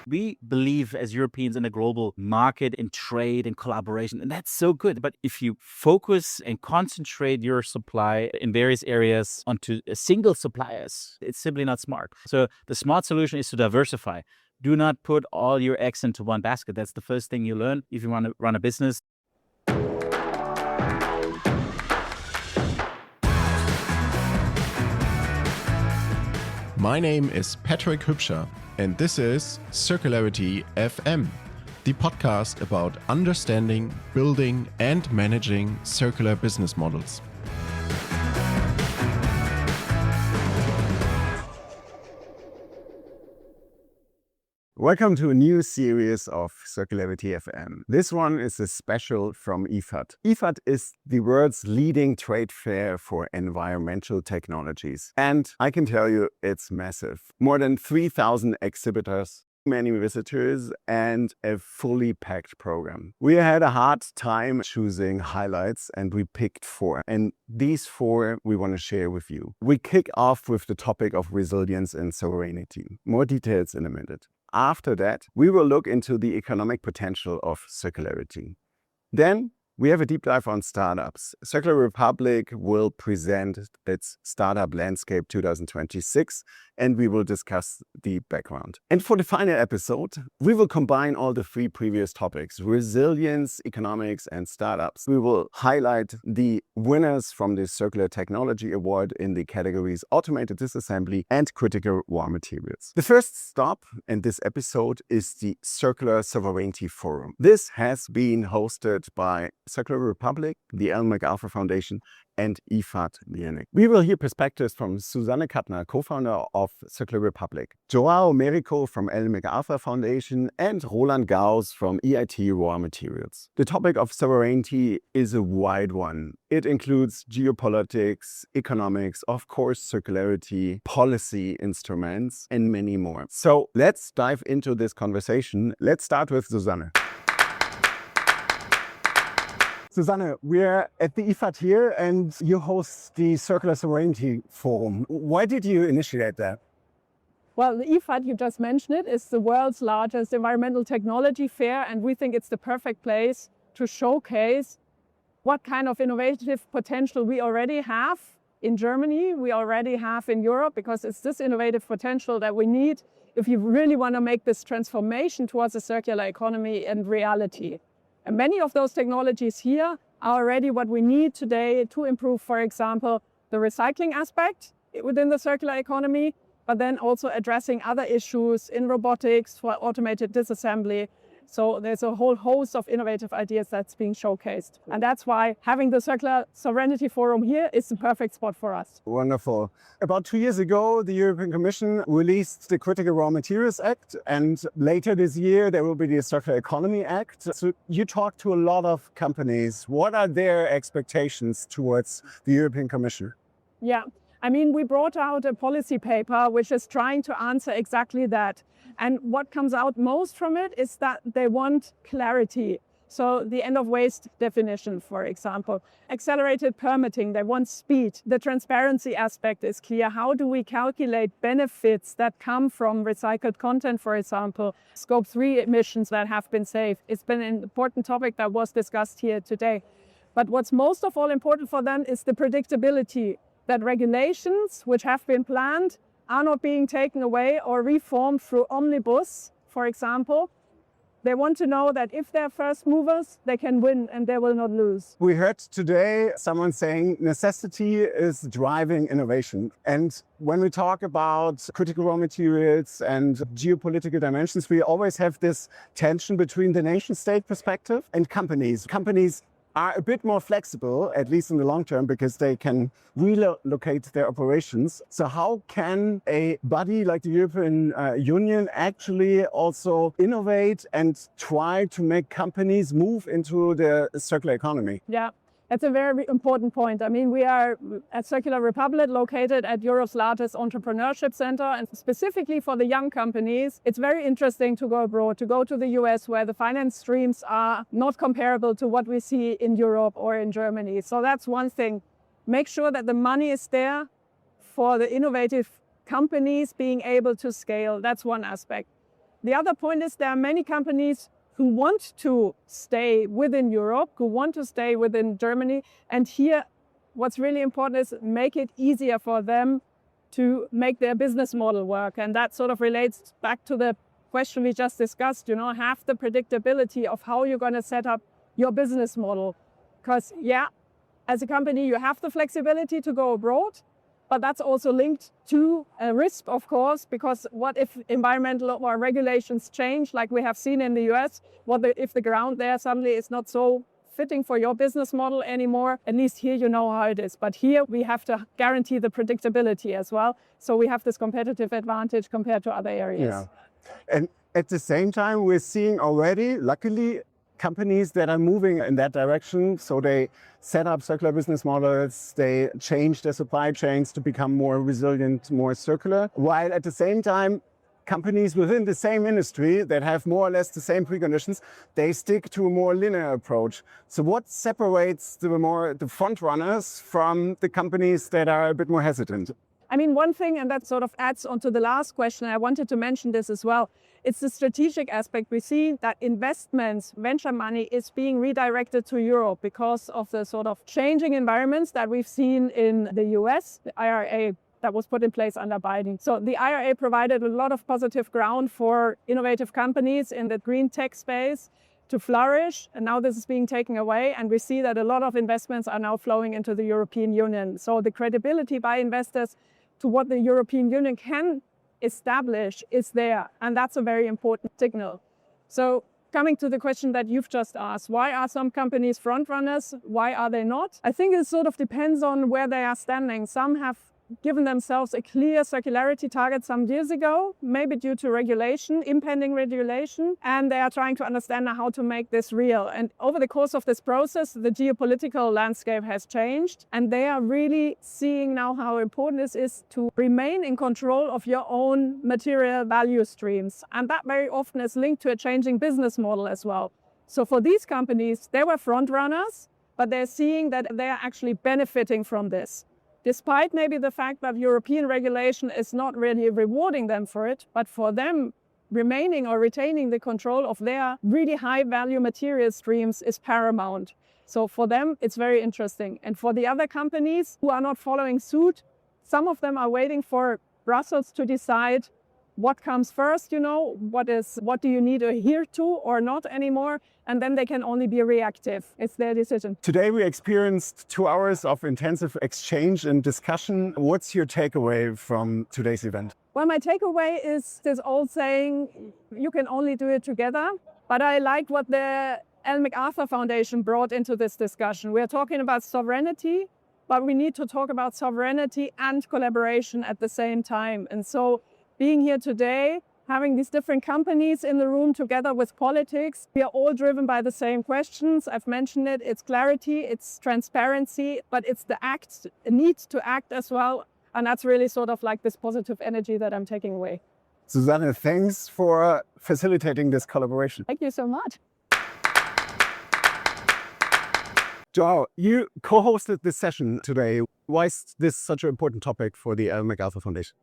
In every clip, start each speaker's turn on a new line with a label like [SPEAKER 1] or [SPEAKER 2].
[SPEAKER 1] We believe as Europeans in a global market, in trade, in collaboration, and that's so good. But if you focus and concentrate your supply in various areas onto single suppliers, it's simply not smart. So the smart solution is to diversify. Do not put all your eggs into one basket. That's the first thing you learn if you want to run a business.
[SPEAKER 2] My name is Patrick Hübscher, and this is Circularity FM, the podcast about understanding, building, and managing circular business models.
[SPEAKER 3] Welcome to a new series of Circularity FM. This one is a special from IFAT. IFAT is the world's leading trade fair for environmental technologies. And I can tell you it's massive. More than 3,000 exhibitors, many visitors, and a fully packed program. We had a hard time choosing highlights and we picked 4. And these 4 we want to share with you. We kick off with the topic of resilience and sovereignty. More details in a minute. After that, we will look into the economic potential of circularity. Then we have a deep dive on startups. Circular Republic will present its Startup Landscape 2026, and we will discuss the background. And for the final episode, we will combine all the 3 previous topics, resilience, economics, and startups. We will highlight the winners from the Circular Technology Award in the categories Automated Disassembly and Critical Raw Materials. The first stop in this episode is the Circular Sovereignty Forum. This has been hosted by Circular Republic, the Ellen MacArthur Foundation, and IFAT Munich. We will hear perspectives from Susanne Kadner, co-founder of Circular Republic, João Merico from Ellen MacArthur Foundation, and Roland Gauß from IFAT Raw Materials. The topic of sovereignty is a wide one. It includes geopolitics, economics, of course, circularity, policy instruments, and many more. So let's dive into this conversation. Let's start with Susanne. Susanne, we're at the IFAT here and you host the Circular Sovereignty Forum. Why did you initiate that?
[SPEAKER 4] Well, the IFAT, you just mentioned it, is the world's largest environmental technology fair, and we think it's the perfect place to showcase what kind of innovative potential we already have in Germany, we already have in Europe, because it's this innovative potential that we need if you really want to make this transformation towards a circular economy and reality. And many of those technologies here are already what we need today to improve, for example, the recycling aspect within the circular economy, but then also addressing other issues in robotics for automated disassembly. So there's a whole host of innovative ideas that's being showcased. And that's why having the Circular Sovereignty Forum here is the perfect spot for us.
[SPEAKER 3] Wonderful. About 2 years ago, the European Commission released the Critical Raw Materials Act, and later this year there will be the Circular Economy Act. So you talk to a lot of companies. What are their expectations towards the European Commission?
[SPEAKER 4] Yeah. I mean, we brought out a policy paper which is trying to answer exactly that. And what comes out most from it is that they want clarity. So the end of waste definition, for example, accelerated permitting, they want speed. The transparency aspect is clear. How do we calculate benefits that come from recycled content, for example, scope 3 emissions that have been saved? It's been an important topic that was discussed here today. But what's most of all important for them is the predictability, that regulations which have been planned are not being taken away or reformed through omnibus, for example. They want to know that if they're first movers, they can win and they will not lose.
[SPEAKER 3] We heard today someone saying necessity is driving innovation. And when we talk about critical raw materials and geopolitical dimensions, we always have this tension between the nation state perspective and companies. Companies are a bit more flexible, at least in the long term, because they can relocate their operations. So how can a body like the European Union actually also innovate and try to make companies move into the circular economy?
[SPEAKER 4] Yeah. That's a very important point. I mean, we are at Circular Republic located at Europe's largest entrepreneurship center. And specifically for the young companies, it's very interesting to go abroad, to go to the US, where the finance streams are not comparable to what we see in Europe or in Germany. So that's one thing. Make sure that the money is there for the innovative companies being able to scale. That's one aspect. The other point is there are many companies who want to stay within Europe, who want to stay within Germany. And here, what's really important is make it easier for them to make their business model work. And that sort of relates back to the question we just discussed, have the predictability of how you're going to set up your business model. Because, as a company, you have the flexibility to go abroad, but that's also linked to a risk, of course, because what if environmental or regulations change, like we have seen in the US? If the ground there suddenly is not so fitting for your business model anymore? At least here you know how it is. But here we have to guarantee the predictability as well. So we have this competitive advantage compared to other areas.
[SPEAKER 3] Yeah. And at the same time, we're seeing already, luckily, companies that are moving in that direction. So they set up circular business models, they change their supply chains to become more resilient, more circular, while at the same time, companies within the same industry that have more or less the same preconditions, they stick to a more linear approach. So what separates the front runners from the companies that are a bit more hesitant?
[SPEAKER 4] I mean, one thing, and that sort of adds on to the last question, I wanted to mention this as well. It's the strategic aspect. We see that investments, venture money is being redirected to Europe because of the sort of changing environments that we've seen in the US, the IRA that was put in place under Biden. So the IRA provided a lot of positive ground for innovative companies in the green tech space to flourish. And now this is being taken away. And we see that a lot of investments are now flowing into the European Union. So the credibility by investors to what the European Union can establish is there. And that's a very important signal. So coming to the question that you've just asked, why are some companies front runners? Why are they not? I think it sort of depends on where they are standing. Some have given themselves a clear circularity target some years ago, maybe due to regulation, impending regulation, and they are trying to understand how to make this real. And over the course of this process, the geopolitical landscape has changed, and they are really seeing now how important this is to remain in control of your own material value streams. And that very often is linked to a changing business model as well. So for these companies, they were front runners, but they're seeing that they are actually benefiting from this. Despite maybe the fact that European regulation is not really rewarding them for it, but for them, remaining or retaining the control of their really high value material streams is paramount. So for them, it's very interesting. And for the other companies who are not following suit, some of them are waiting for Brussels to decide what comes first, what do you need to adhere to or not anymore? And then they can only be reactive. It's their decision.
[SPEAKER 3] Today we experienced 2 hours of intensive exchange and discussion. What's your takeaway from today's event?
[SPEAKER 4] Well, my takeaway is this old saying, you can only do it together. But I like what the Ellen MacArthur Foundation brought into this discussion. We're talking about sovereignty, but we need to talk about sovereignty and collaboration at the same time. And so being here today, having these different companies in the room together with politics, we are all driven by the same questions. I've mentioned it. It's clarity, it's transparency, but it's the need to act as well. And that's really sort of like this positive energy that I'm taking away.
[SPEAKER 3] Susanne, thanks for facilitating this collaboration.
[SPEAKER 4] Thank you so much.
[SPEAKER 3] João, you co-hosted this session today. Why is this such an important topic for the Ellen MacArthur Foundation?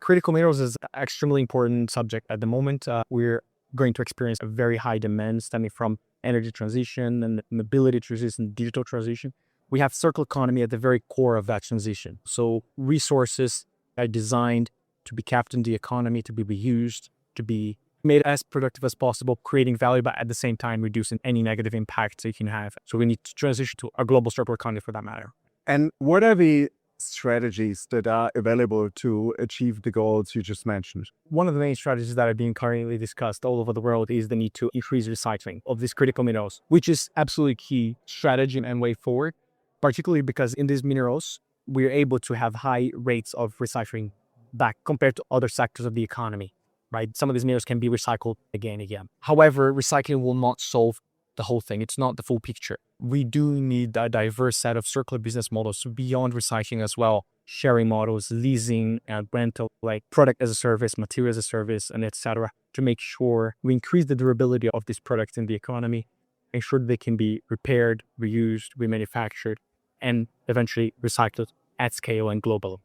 [SPEAKER 5] Critical minerals is an extremely important subject at the moment. We're going to experience a very high demand stemming from energy transition and mobility transition, digital transition. We have circular economy at the very core of that transition. So resources are designed to be kept in the economy, to be reused, to be made as productive as possible, creating value, but at the same time reducing any negative impacts you can have. So we need to transition to a global circular economy for that matter.
[SPEAKER 3] And what are the strategies that are available to achieve the goals you just mentioned?
[SPEAKER 5] One of the main strategies that are being currently discussed all over the world is the need to increase recycling of these critical minerals, which is absolutely key strategy and way forward, particularly because in these minerals, we're able to have high rates of recycling back compared to other sectors of the economy, right? Some of these minerals can be recycled again and again. However, recycling will not solve the whole thing. It's not the full picture. We do need a diverse set of circular business models beyond recycling as well. Sharing models, leasing and rental, like product as a service, material as a service, and etc. to make sure we increase the durability of these products in the economy, ensure they can be repaired, reused, remanufactured, and eventually recycled at scale and global.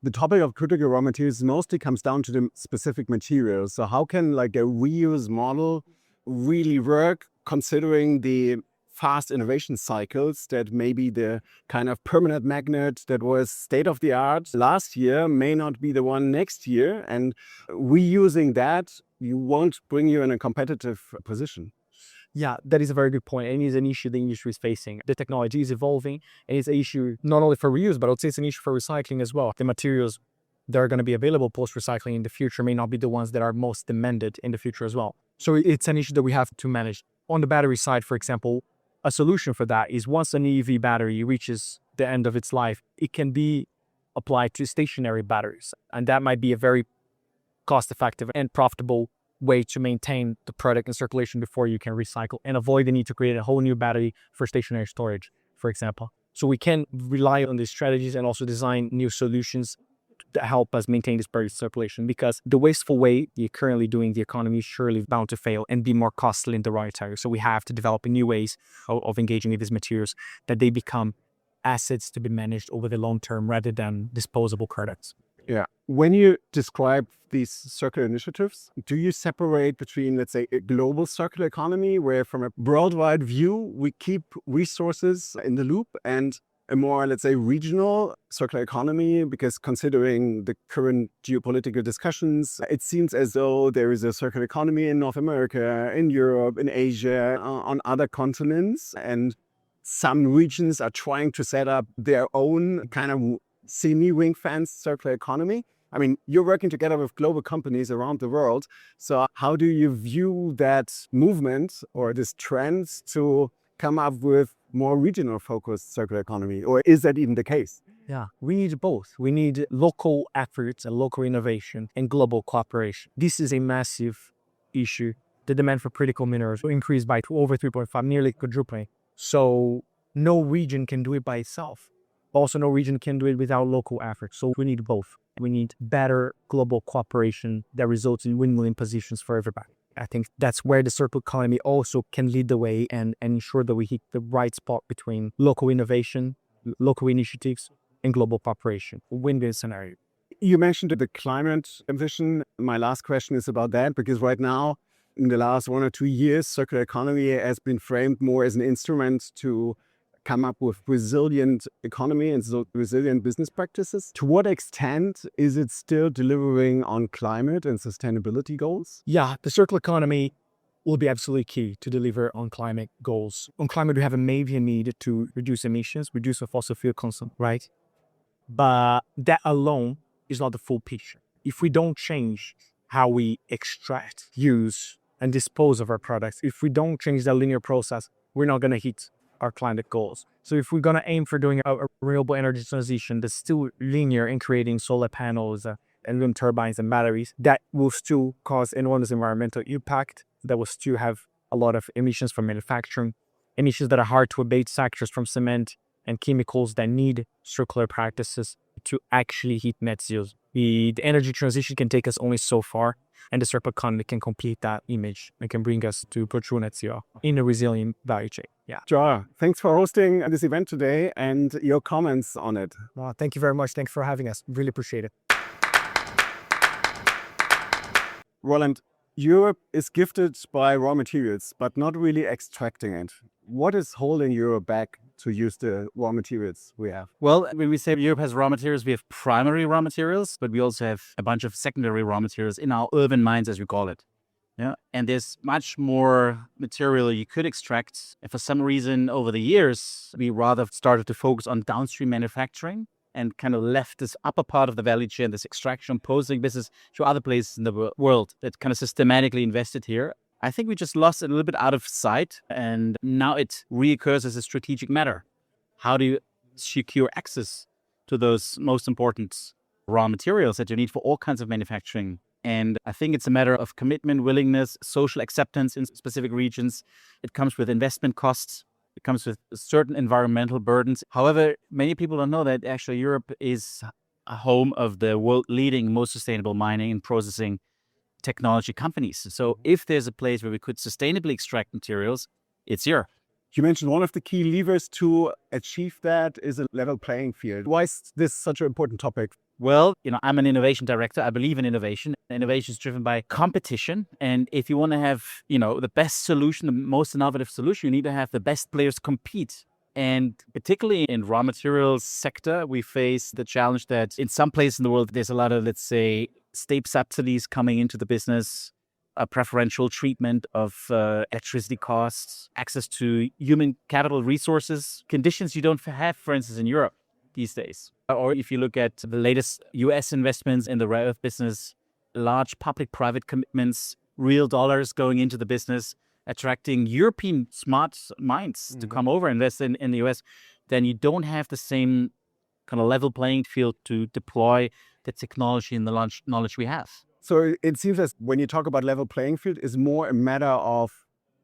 [SPEAKER 3] The topic of critical raw materials mostly comes down to the specific materials. So how can like a reuse model really work considering the fast innovation cycles that maybe the kind of permanent magnet that was state of the art last year may not be the one next year, and reusing that you won't bring you in a competitive position.
[SPEAKER 5] Yeah, that is a very good point. And it is an issue the industry is facing. The technology is evolving, and it's an issue not only for reuse, but I would say it's an issue for recycling as well. The materials that are going to be available post-recycling in the future may not be the ones that are most demanded in the future as well. So it's an issue that we have to manage. On the battery side, for example, a solution for that is once an EV battery reaches the end of its life, it can be applied to stationary batteries. And that might be a very cost-effective and profitable way to maintain the product in circulation before you can recycle and avoid the need to create a whole new battery for stationary storage, for example. So we can rely on these strategies and also design new solutions that help us maintain this product circulation, because the wasteful way you're currently doing the economy is surely bound to fail and be more costly in the right time. So we have to develop new ways of engaging with these materials that they become assets to be managed over the long term rather than disposable credits.
[SPEAKER 3] Yeah. When you describe these circular initiatives, do you separate between, let's say, a global circular economy where from a worldwide view, we keep resources in the loop, and a more, let's say, regional circular economy? Because considering the current geopolitical discussions, it seems as though there is a circular economy in North America, in Europe, in Asia, on other continents. And some regions are trying to set up their own kind of semi-ring fence circular economy. I mean, you're working together with global companies around the world. So how do you view that movement or this trend to come up with more regional focused circular economy? Or is that even the case?
[SPEAKER 5] Yeah, we need both. We need local efforts and local innovation and global cooperation. This is a massive issue. The demand for critical minerals will increase by over 3.5, nearly quadrupling. So no region can do it by itself. Also, no region can do it without local efforts. So we need both. We need better global cooperation that results in win-win positions for everybody. I think that's where the circular economy also can lead the way and ensure that we hit the right spot between local innovation, local initiatives, and global cooperation. Win-win scenario.
[SPEAKER 3] You mentioned the climate ambition. My last question is about that, because right now, in the last 1 or 2 years, circular economy has been framed more as an instrument to come up with resilient economy and so resilient business practices. To what extent is it still delivering on climate and sustainability goals?
[SPEAKER 5] Yeah, the circular economy will be absolutely key to deliver on climate goals. On climate, we have a major need to reduce emissions, reduce the fossil fuel consumption, right? But that alone is not the full picture. If we don't change how we extract, use, and dispose of our products, if we don't change that linear process, we're not going to hit our climate goals. So if we're going to aim for doing a renewable energy transition that's still linear in creating solar panels and wind turbines and batteries, that will still cause enormous environmental impact, that will still have a lot of emissions from manufacturing, emissions that are hard to abate sectors from cement and chemicals that need circular practices to actually hit net zero. The energy transition can take us only so far, and the circular economy can complete that image and can bring us to true net zero in a resilient value chain. Yeah.
[SPEAKER 3] João, thanks for hosting this event today and your comments on it.
[SPEAKER 5] Well, thank you very much. Thanks for having us. Really appreciate it.
[SPEAKER 3] Roland, Europe is gifted by raw materials, but not really extracting it. What is holding Europe back to use the raw materials we have?
[SPEAKER 1] Well, when we say Europe has raw materials, we have primary raw materials, but we also have a bunch of secondary raw materials in our urban mines, as we call it. Yeah, and there's much more material you could extract. And for some reason, over the years, we rather started to focus on downstream manufacturing and kind of left this upper part of the value chain, this extraction processing business, to other places in the world that kind of systematically invested here. I think we just lost it a little bit out of sight, and now it reoccurs as a strategic matter. How do you secure access to those most important raw materials that you need for all kinds of manufacturing? And I think it's a matter of commitment, willingness, social acceptance in specific regions. It comes with investment costs. It comes with certain environmental burdens. However, many people don't know that actually Europe is a home of the world leading most sustainable mining and processing technology companies. So if there's a place where we could sustainably extract materials, it's here.
[SPEAKER 3] You mentioned one of the key levers to achieve that is a level playing field. Why is this such an important topic?
[SPEAKER 1] Well, I'm an innovation director. I believe in innovation. Innovation is driven by competition. And if you want to have, the best solution, the most innovative solution, you need to have the best players compete. And particularly in raw materials sector, we face the challenge that in some places in the world, there's a lot of, let's say, state subsidies coming into the business, a preferential treatment of electricity costs, access to human capital resources, conditions you don't have, for instance, in Europe these days. Or if you look at the latest US investments in the rare earth business, large public-private commitments, real dollars going into the business, attracting European smart minds to come over and invest in the US, then you don't have the same kind of level playing field to deploy the technology and the knowledge we have.
[SPEAKER 3] So it seems as when you talk about level playing field, is more a matter of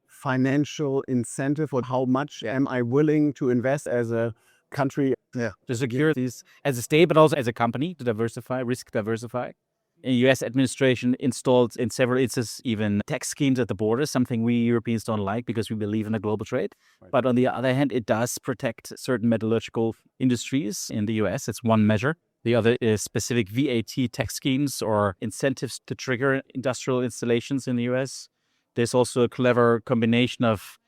[SPEAKER 3] financial incentive or how much am I willing to invest as a country?
[SPEAKER 1] To secure these as a state, but also as a company to diversify, risk diversify. The US administration installed in several instances even tax schemes at the border, something we Europeans don't like because we believe in a global trade. Right. But on the other hand, it does protect certain metallurgical industries in the US. It's one measure. The other is specific VAT tax schemes or incentives to trigger industrial installations in the US. There's also a clever combination of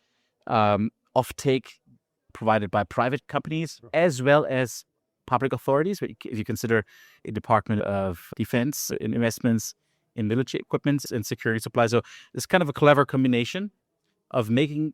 [SPEAKER 1] offtake provided by private companies as well as public authorities. If you consider a Department of Defense investments in military equipment and security supply. So it's kind of a clever combination of making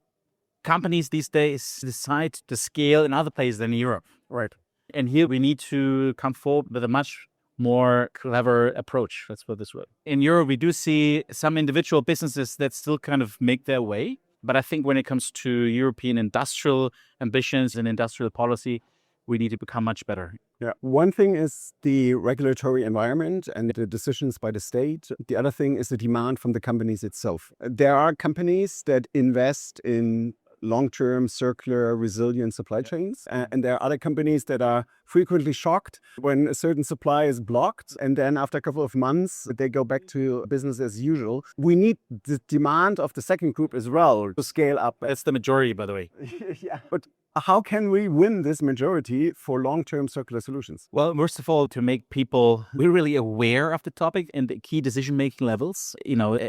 [SPEAKER 1] companies these days decide to scale in other places than Europe.
[SPEAKER 3] Right.
[SPEAKER 1] And here we need to come forward with a much more clever approach. Let's put it this way. In Europe, we do see some individual businesses that still kind of make their way. But I think when it comes to European industrial ambitions and industrial policy, we need to become much better.
[SPEAKER 3] Yeah. One thing is the regulatory environment and the decisions by the state. The other thing is the demand from the companies itself. There are companies that invest in long-term circular resilient supply chains. And there are other companies that are frequently shocked when a certain supply is blocked. And then after a couple of months, they go back to business as usual. We need the demand of the second group as well to scale up.
[SPEAKER 1] That's the majority, by the way.
[SPEAKER 3] Yeah. But how can we win this majority for long-term circular solutions?
[SPEAKER 1] Well, first of all, to make people really aware of the topic and the key decision-making levels.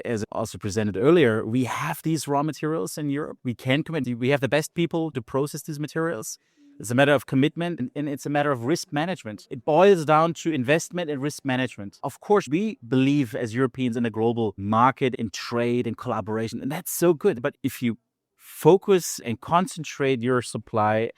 [SPEAKER 1] As also presented earlier, we have these raw materials in Europe. We can commit. We have the best people to process these materials. It's a matter of commitment and it's a matter of risk management. It boils down to investment and risk management. Of course, we believe as Europeans in a global market, in trade and collaboration, and that's so good. But if you focus and concentrate your supply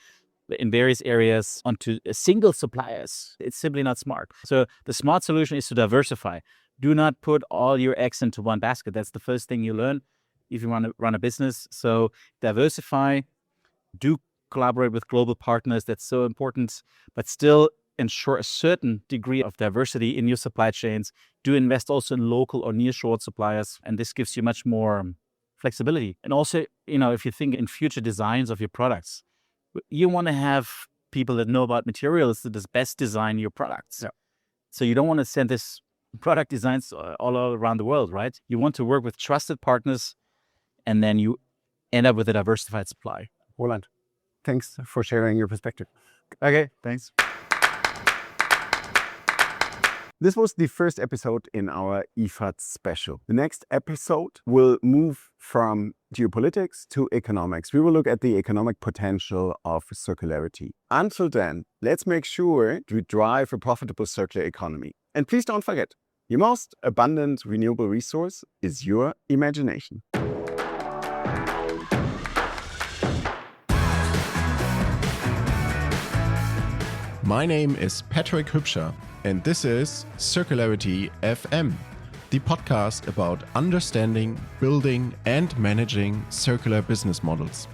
[SPEAKER 1] in various areas onto single suppliers, it's simply not smart. So the smart solution is to diversify. Do not put all your eggs into one basket. That's the first thing you learn if you want to run a business. So diversify, do collaborate with global partners. That's so important, but still ensure a certain degree of diversity in your supply chains. Do invest also in local or nearshore suppliers. And this gives you much more flexibility. And also, if you think in future designs of your products, you want to have people that know about materials that best design your products.
[SPEAKER 3] Yeah.
[SPEAKER 1] So you don't want to send this product designs all around the world, right? You want to work with trusted partners and then you end up with a diversified supply.
[SPEAKER 3] Roland, thanks for sharing your perspective.
[SPEAKER 1] Okay, thanks.
[SPEAKER 3] This was the first episode in our IFAT special. The next episode will move from geopolitics to economics. We will look at the economic potential of circularity. Until then, let's make sure to drive a profitable circular economy. And please don't forget, your most abundant renewable resource is your imagination.
[SPEAKER 2] My name is Patrick Hübscher, and this is Circularity FM, the podcast about understanding, building, and managing circular business models.